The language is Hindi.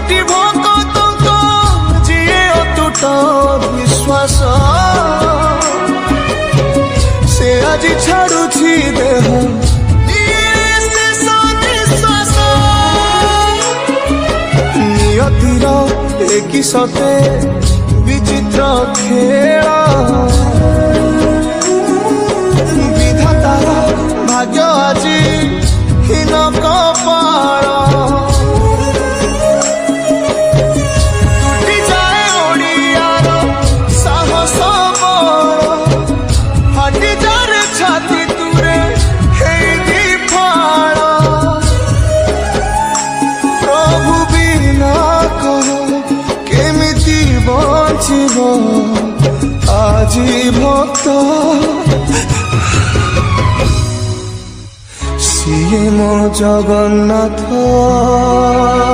कोटी भक्त जिए अतुट विश्वास से आज छाड़ुछि देह नियतिर एक सते विचित्र खेल विधातार भाग्य আজি हীन कपाल टूटी जाए ओडियार साहस बल फाटी जाए छाती तुरे हेगी फाड़ प्रभु बिना कह केमिति बचिब আজি भक्त सिए मो जगन्नाथ।